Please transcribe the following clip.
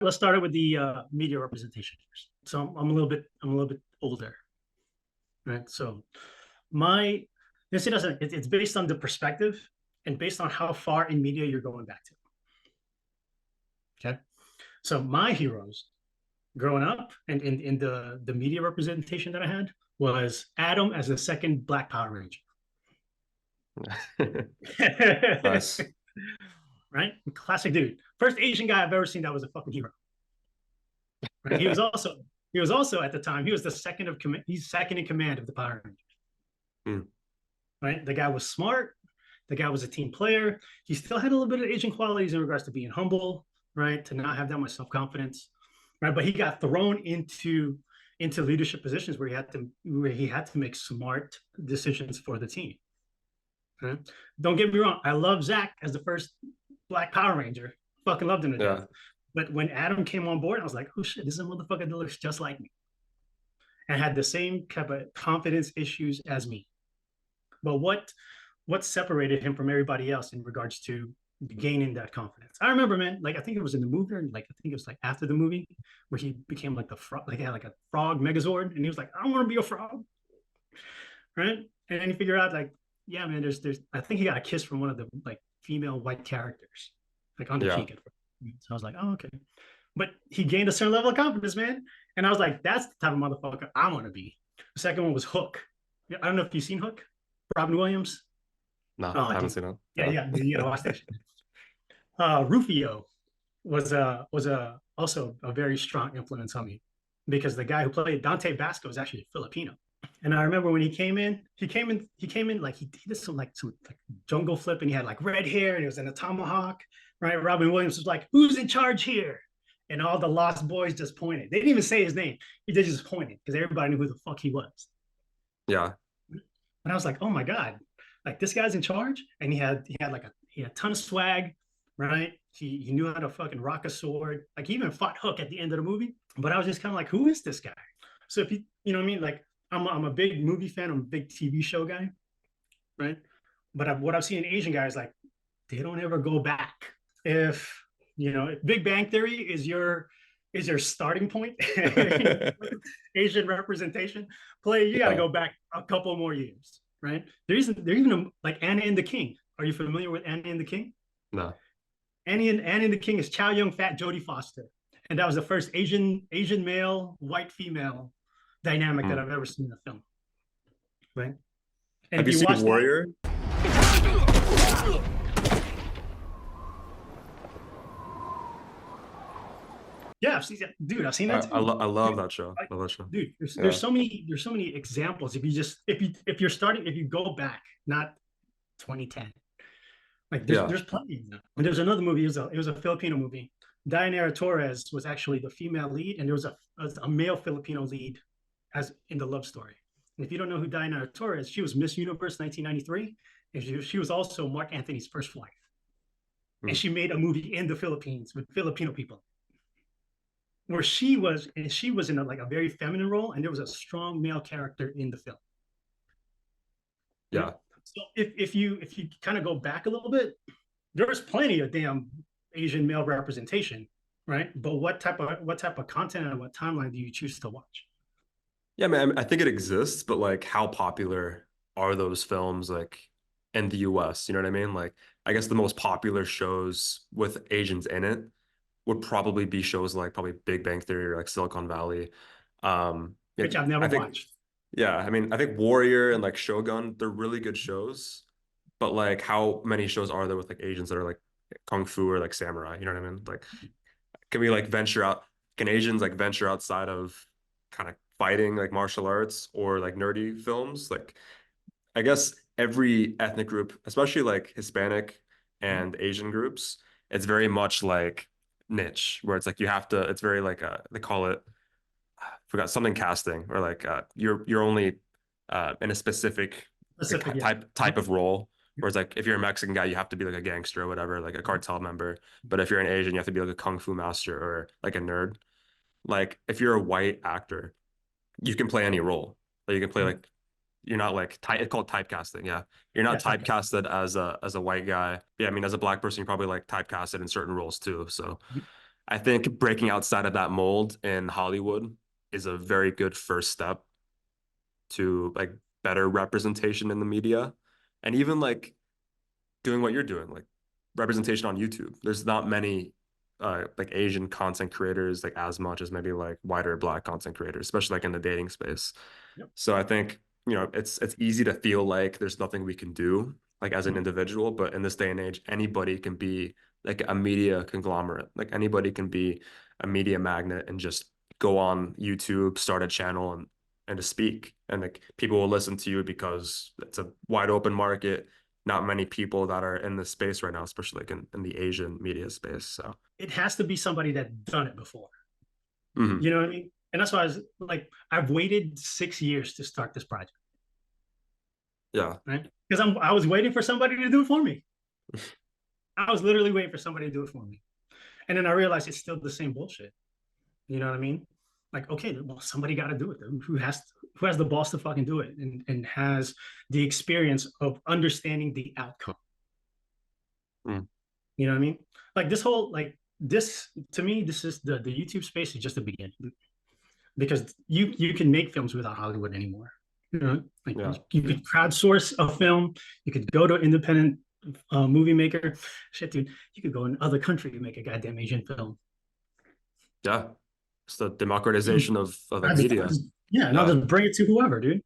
Let's start it with the media representation first. So I'm a little bit older, right? So my this it doesn't it's based on the perspective and based on how far in media you're going back to. Okay, so my heroes growing up and in the media representation that I had was Adam as the second Black Power Ranger. Nice. Right, classic dude. First Asian guy I've ever seen that was a fucking hero. Right, he was also at the time he was the second of command. He's second in command of the Power Rangers. Mm. Right, the guy was smart. The guy was a team player. He still had a little bit of Asian qualities in regards to being humble, right? To not have that much self-confidence, right? But he got thrown into leadership positions where he had to make smart decisions for the team. Right? Don't get me wrong. I love Zach as the first Black Power Ranger. Fucking loved him to death. But when Adam came on board, I was like, oh shit, this is a motherfucker that looks just like me. And had the same type of confidence issues as me. But what separated him from everybody else in regards to gaining that confidence? I remember, man, like I think it was in the movie, or like I think it was like after the movie where he became like the frog, like he had like a frog megazord, and he was like, I want to be a frog, right? And then you figure out like, yeah, man, there's I think he got a kiss from one of the like female white characters, like on the Yeah. cheek. So I was like, oh, okay. But he gained a certain level of confidence, man. And I was like, that's the type of motherfucker I want to be. The second one was Hook. I don't know if you've seen Hook, Robin Williams. No, Oh, I haven't dude. seen it. Yeah, yeah, you gotta watch that shit. Rufio was also a very strong influence on me because the guy who played Dante Basco is actually Filipino. And I remember when he came in like he did some like jungle flip and he had like red hair and he was in a tomahawk, right? Robin Williams was like, "Who's in charge here?" And all the Lost Boys just pointed. They didn't even say his name. He just pointed because everybody knew who the fuck he was. Yeah. And I was like, "Oh my god, like this guy's in charge." And he had a ton of swag, right? He knew how to fucking rock a sword. Like he even fought Hook at the end of the movie. But I was just kind of like, who is this guy? So if you know what I mean, like I'm a big movie fan. I'm a big TV show guy, right? But what I've seen in Asian guys like they don't ever go back. If you know, if Big Bang Theory is your starting point, Asian representation play, you got to Yeah. go back a couple more years, right? There even like Anna and the King. Are you familiar with Anna and the King? No. Anna and the King is Chow Yun Fat Jodie Foster, and that was the first Asian male white female dynamic that Mm. I've ever seen in a film, right? And Have if you you seen watch that, Warrior? yeah, I've seen that, dude. I've seen that too. I love Dude, that show. like, Love that show. dude, Yeah. there's so many examples. If you're starting, if you go back, not 2010, like Yeah. there's plenty of them. And there's another movie. It was a Filipino movie. Dianera Torres was actually the female lead, and there was a male Filipino lead as in the love story. And if you don't know who Dianera Torres, she was Miss Universe 1993, and she was also Mark Anthony's first wife. And Mm. she made a movie in the Philippines with Filipino people where she was in like a very feminine role, and there was a strong male character in the film. Right? Yeah. So if you kind of go back a little bit, there's plenty of damn Asian male representation, right? But what type of content and what timeline do you choose to watch? Yeah, man, I think it exists, but like how popular are those films like in the US? You know what I mean? Like I guess the most popular shows with Asians in it would probably be shows like probably Big Bang Theory or like Silicon Valley. Yeah, Which I've never I think watched. yeah, I mean I think Warrior and like Shogun, they're really good shows, but like how many shows are there with like Asians that are like kung fu or like samurai? You know what I mean? Like can we like venture out? Can Asians like venture outside of kind of fighting like martial arts or like nerdy films? Like I guess every ethnic group, especially like Hispanic and Asian groups, it's very much like niche where it's like you have to, it's very like they call it, I forgot something casting or like you're only in a specific like, Pacific, yeah. type of role. Whereas like if you're a Mexican guy, you have to be like a gangster or whatever, like a cartel member. But if you're an Asian, you have to be like a kung fu master or like a nerd. Like if you're a white actor, you can play any role. Like you can play like you're not like it's called typecasting. Yeah, you're not Yeah, typecast. typecasted as a white guy. Yeah, I mean as a black person, you're probably like typecasted in certain roles too. So I think breaking outside of that mold in Hollywood is a very good first step to like better representation in the media. And even like doing what you're doing, like representation on YouTube. There's not many like Asian content creators like as much as maybe like white or black content creators, especially like in the dating space. Yep. So I think, it's easy to feel like there's nothing we can do like as an Mhm. individual, but in this day and age, anybody can be like a media conglomerate. Like anybody can be a media magnet and just go on YouTube, start a channel and to speak. And like people will listen to you because it's a wide open market, not many people that are in this space right now, especially like in the Asian media space. So, It has to be somebody that's done it before. mhm. You know what I mean? And that's why I was like, I've waited 6 years to start this project, Yeah, right? Because I was waiting for somebody to do it for me. I was literally waiting for somebody to do it for me. And then I realized it's still the same bullshit. You know what I mean? Like, okay, well, somebody got to do it. Who has the balls to fucking do it and has the experience of understanding the outcome. mm, You know what I mean? Like this whole like this to me, this is the YouTube space is just the beginning because you can make films without Hollywood anymore. You know, like yeah, you could crowdsource a film, you could go to independent movie maker. Shit, dude, you could go in other country and make a goddamn Asian film. yeah. It's the democratization of like I media. just, yeah, and I'll Yeah. just bring it to whoever, dude.